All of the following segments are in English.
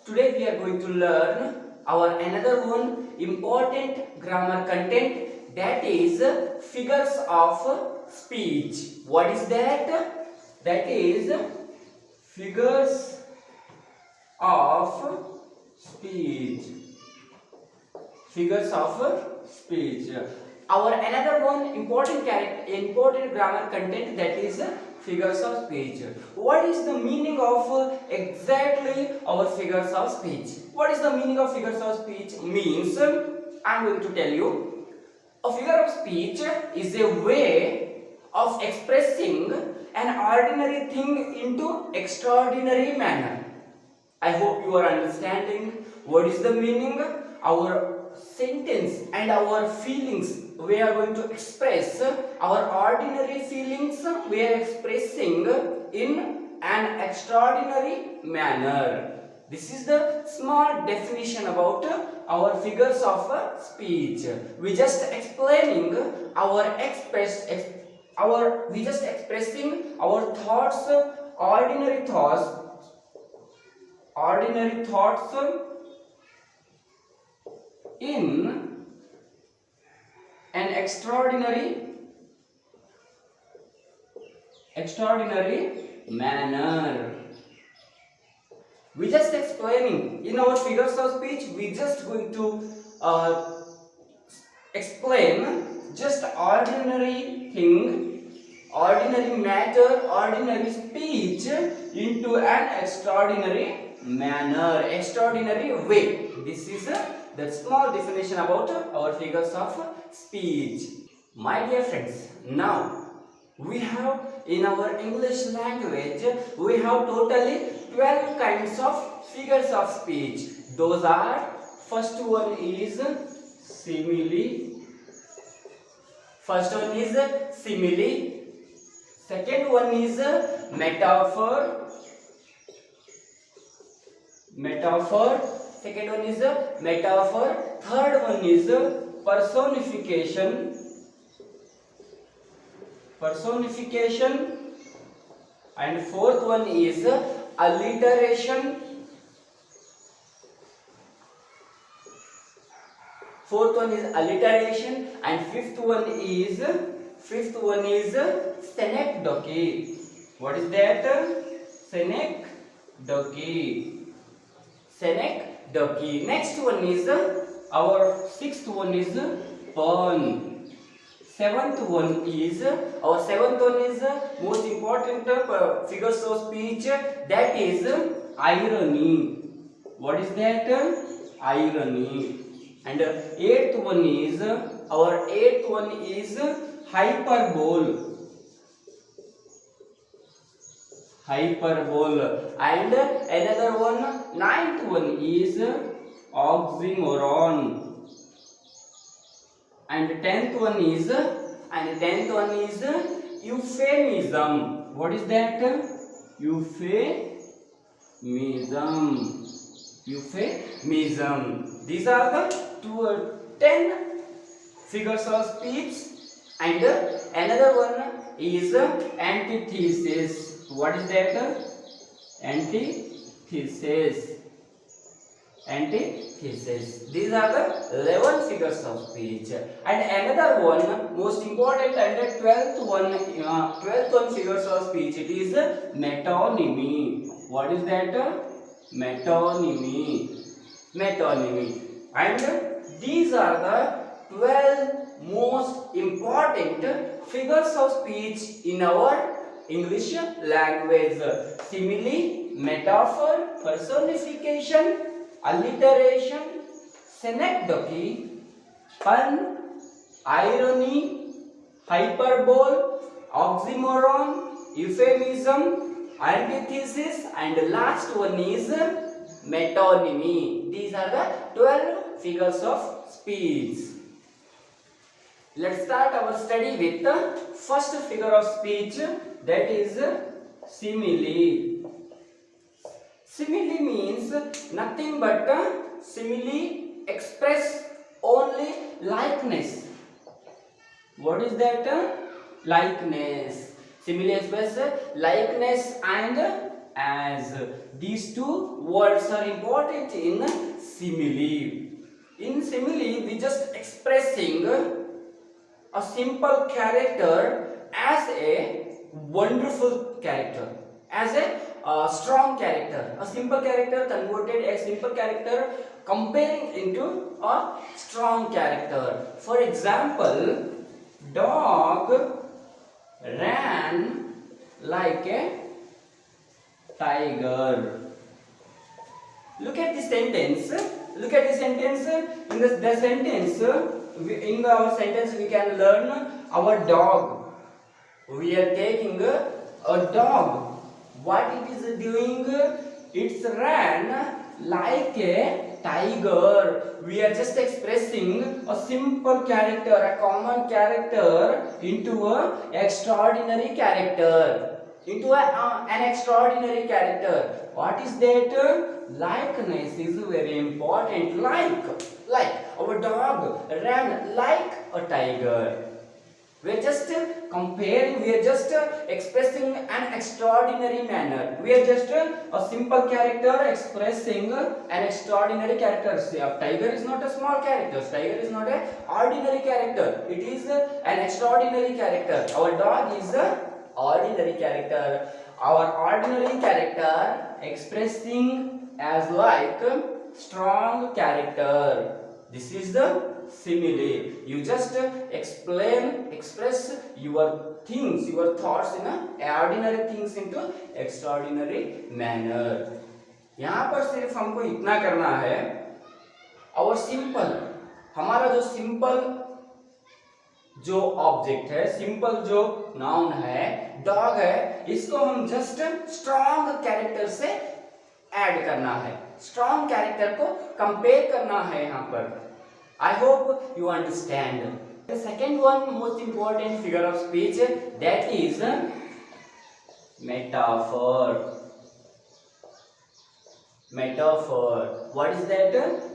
Today we are going to learn our another one important grammar content, that is figures of speech. What is that? That is figures of speech. Figures of speech. Our another one important grammar content, that is figures of speech. What is the meaning of exactly our figures of speech? What is the meaning of figures of speech? Means, I am going to tell you. A figure of speech is a way of expressing an ordinary thing into extraordinary manner. I hope you are understanding what is the meaning. Our sentence and our feelings, we are going to express our ordinary feelings, we are expressing in an extraordinary manner. This is the small definition about our figures of speech. We just explaining we just expressing our thoughts, ordinary thoughts in an extraordinary manner. We just explaining in our figures of speech. We just going to explain just ordinary thing, ordinary matter, ordinary speech into an extraordinary manner, extraordinary way. This is the small definition about our figures of speech. My dear friends, now we have in our English language, we have totally 12 kinds of figures of speech. Those are, first one is simile. First one is simile. Second one is metaphor. Second one is metaphor. Third one is personification. And fourth one is alliteration. And fifth one is senec. What is that? Senec. Next one is our sixth one is pun. Seventh one is most important figures of speech, that is irony. What is that? Irony. And eighth one is hyperbole. And another one, ninth one is oxymoron. And tenth one is euphemism. What is that? Euphemism. These are the 10 figures of speech. And another one is antithesis. What is that? Antithesis. These are the 11 figures of speech. And another one, most important, and the 12th one figures of speech, it is metonymy. What is that? Metonymy. And these are the 12 most important figures of speech in our English language. Simile, metaphor, personification, alliteration, senec, pun, irony, hyperbole, oxymoron, euphemism, antithesis, and the last one is metonymy. These are the 12 figures of speech. Let's start our study with the first figure of speech, that is simile. Simile means nothing but simile express only likeness. What is that? Likeness. Simile express likeness and as. These two words are important in simile. In simile, we just expressing a simple character as a wonderful character, as a strong character. A simple character converted a simple character comparing into a strong character. For example, dog ran like a tiger. Look at the sentence. Look at the sentence. In the sentence, in our sentence, we can learn our dog. We are taking a dog. What it is doing? It's ran like a tiger. We are just expressing a simple character, a common character into a extraordinary character. Into an extraordinary character. What is that? Likeness is very important. Like our dog ran like a tiger. We are just comparing, we are just expressing an extraordinary manner. We are just a simple character expressing an extraordinary character. See, a tiger is not a small character. Tiger is not an ordinary character. It is an extraordinary character. Our dog is an ordinary character. Our ordinary character expressing as like strong character. This is the simile. You just express your things, your thoughts in a ordinary things into extraordinary manner. यहाँ पर सिर्फ हमको इतना करना है, और simple, हमारा जो सिंपल जो ऑब्जेक्ट है, सिंपल जो नाउन है, डॉग है, इसको हम जस्ट स्ट्रॉन्ग कैरेक्टर से ऐड करना है, स्ट्रॉन्ग कैरेक्टर को कंपेयर करना है यहाँ पर. I hope you understand. The second one most important figure of speech, that is metaphor. Metaphor. What is that?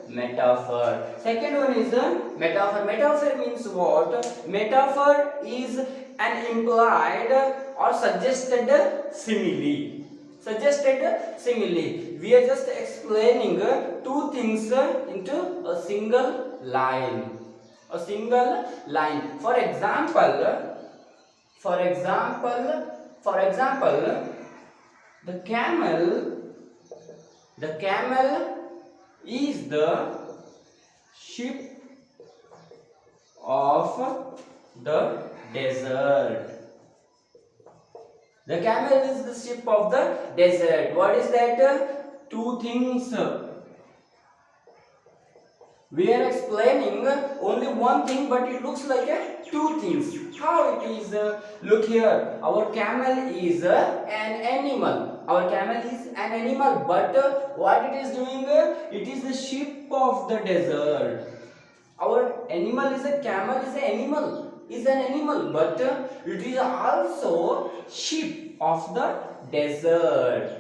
Metaphor. Second one is metaphor. Metaphor means what? Metaphor is an implied or suggested simile. Suggested simile. We are just explaining two things into a single line. A single line. For example, the camel is the sheep of the desert. The camel is the sheep of the desert. What is that? Two things. We are explaining only one thing, but it looks like two things. How it is? Look here. Our camel is an animal. Our camel is an animal, but what it is doing? It is the sheep of the desert. Our animal is a camel. Is an animal, but it is also sheep of the desert.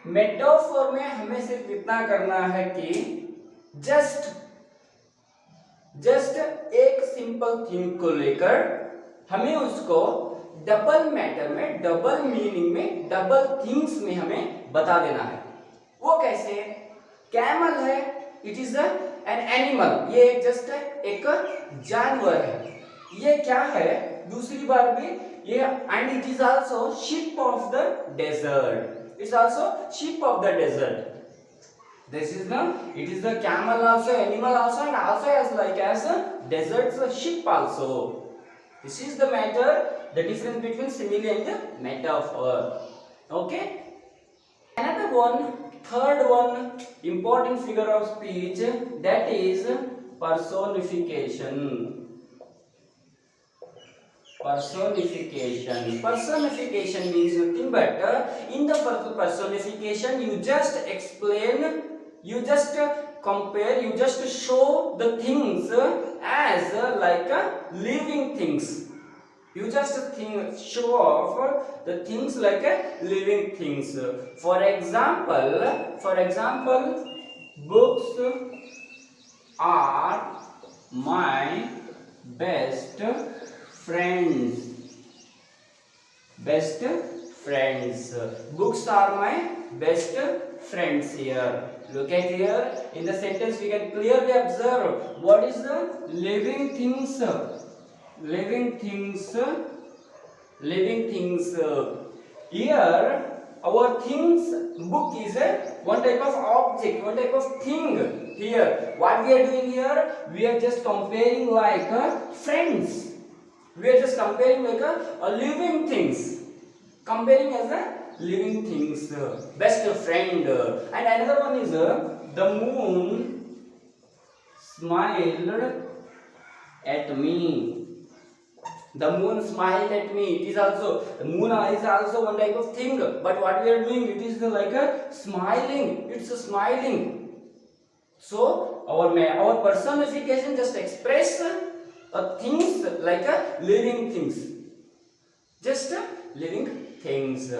Metaphor में हमें सिर्फ इतना करना है कि just एक simple thing को लेकर हमें उसको डबल मैटर में, डबल मीनिंग में, डबल थिंग्स में हमें बता देना है. वो कैसे? कैमल है, इट इज एन एनिमल. ये जस्ट एक जानवर है. ये क्या है? दूसरी बार भी ये, and it is also ship of the desert. It's also ship of the desert. This is it is the camel also, animal also, and also as a desert sheep also. This is the matter, the difference between simile and the metaphor. Okay. Another one, third one, important figure of speech, that is personification. Personification means nothing but in the personification you just explain, you just compare, you just show the things as like living things. You just show off the things like living things. For example, books are my best friends. friends. Books are my best friends here. Look at here. In the sentence we can clearly observe what is the living things. Living things. Living things. Here our things book is a one type of object, one type of thing. Here what we are doing here, we are just comparing like friends. We are just comparing like a living things, comparing as a living things, best friend. And another one is the moon smiled at me. The moon smiled at me. It is also, the moon is also one type of thing, but what we are doing, it is like a smiling. It's a smiling. So our personification just express things like a living things, just living things.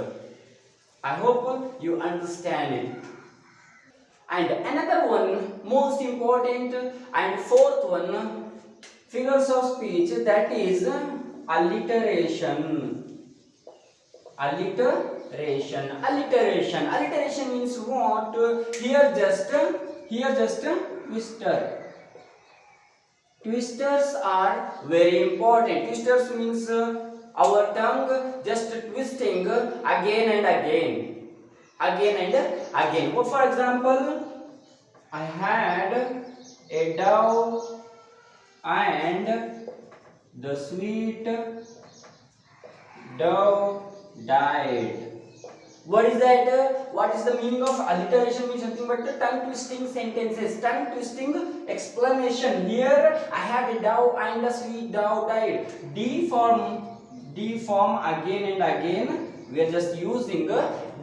I hope you understand it. And another one, most important and fourth one, figures of speech, that is alliteration. Alliteration. Alliteration. Alliteration means what? Here just twister. Twisters are very important. Twisters means our tongue just twisting again and again. Again and again. Well, for example, I had a dove and the sweet dove died. What is that? What is the meaning of alliteration? Means nothing but the tongue twisting sentences, tongue twisting explanation. Here I have a dove and a sweet dove died. D form again and again. We are just using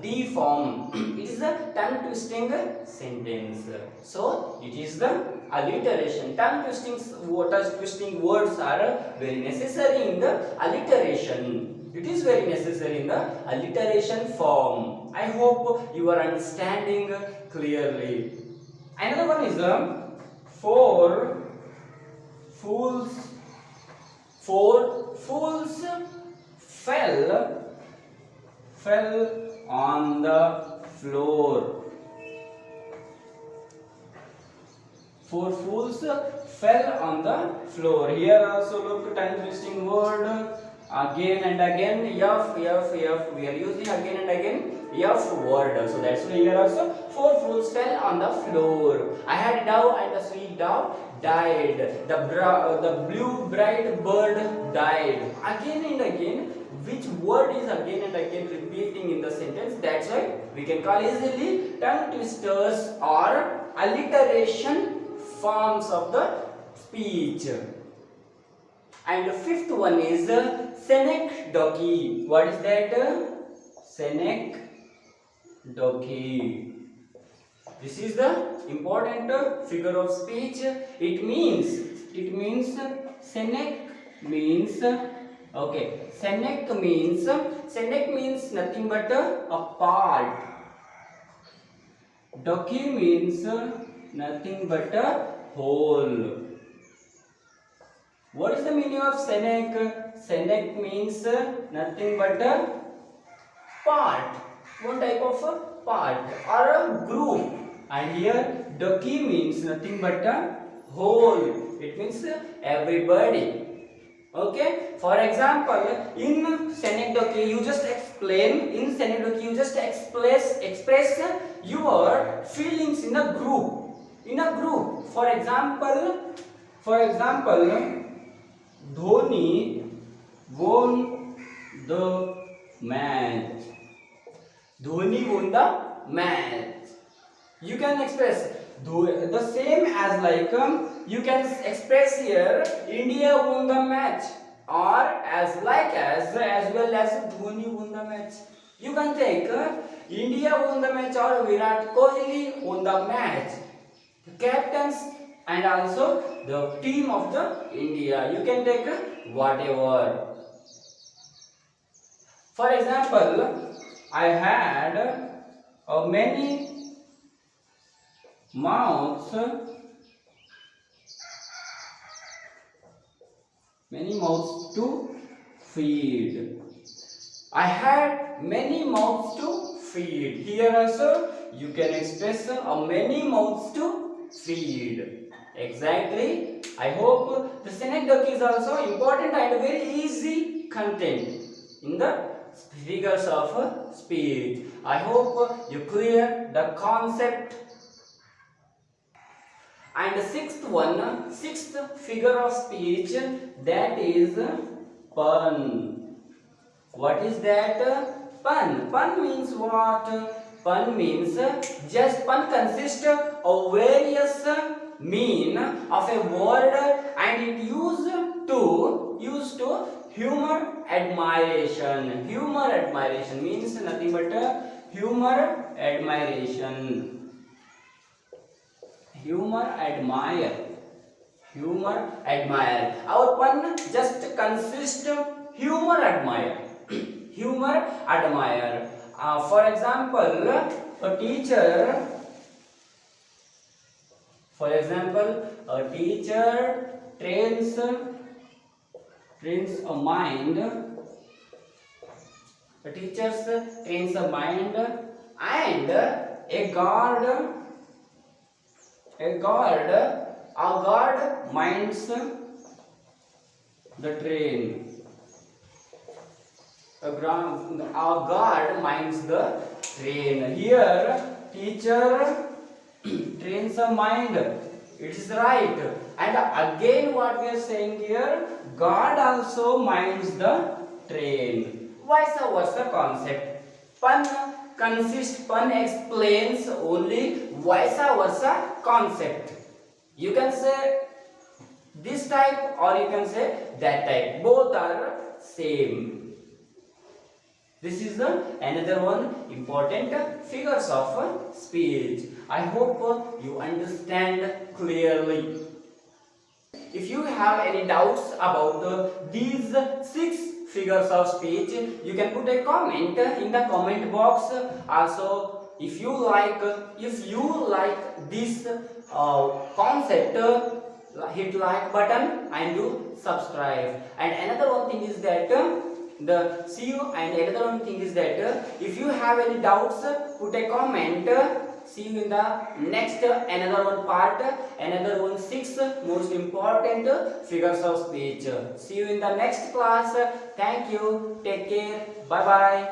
D form. It is a tongue twisting sentence. So it is the alliteration. Tongue twisting words are very necessary in the alliteration. It is very necessary in the alliteration form. I hope you are understanding clearly. Another one is four fools. Four fools fell on the floor. Four fools fell on the floor. Here also look, tongue twisting word. Again and again, F. We are using again and again F word. So that's why here also four fools fell on the floor. I had a dove and a sweet dove died. The blue bright bird died. Again and again, which word is again and again repeating in the sentence? That's why we can call easily tongue twisters or alliteration forms of the speech. And the fifth one is senec. What is that? Senec. This is the important figure of speech. It means senec means okay. Senec means nothing but a part. Doki means nothing but a whole. What is the meaning of senec? Senec means nothing but a part, one type of a part or a group. And here doki means nothing but a whole. It means everybody. Okay. For example, in senecdoche you just explain. In senecdoche you just express your feelings in a group. For example, Dhoni won the match. Dhoni won the match. You can express the same as like you can express here India won the match, or as well as Dhoni won the match. You can take India won the match or Virat Kohli won the match. The captains and also the team of the India. You can take whatever. For example, I had many mouths to feed. I had many mouths to feed. Here also you can express many mouths to feed. Exactly. I hope the synecdoche is also important and very easy content in the figures of speech. I hope you clear the concept. And the sixth figure of speech, that is pun. What is that? Pun. Pun means what? Pun means pun consists of various mean of a word and it used to humor admiration. Humor admiration means nothing but humor admiration. Humor admire. Our pun just consists of humor admire. Humor admire. For example, a teacher. For example, a teacher trains a mind. A teacher trains a mind, and a guard minds the train. A guard minds the train. Here, teacher trains a mind. It is right. And again, what we are saying here, God also minds the train. Vice versa concept. Pun explains only vice versa concept. You can say this type or you can say that type. Both are same. This is another one important figures of speech. I hope you understand clearly. If you have any doubts about these 6 figures of speech, you can put a comment in the comment box. Also, if you like this concept, hit like button and do subscribe. And another one thing is that another one thing is that if you have any doubts, put a comment. See you in the next another one part, another one 6 most important figures of speech. See you in the next class. Thank you. Take care. Bye bye.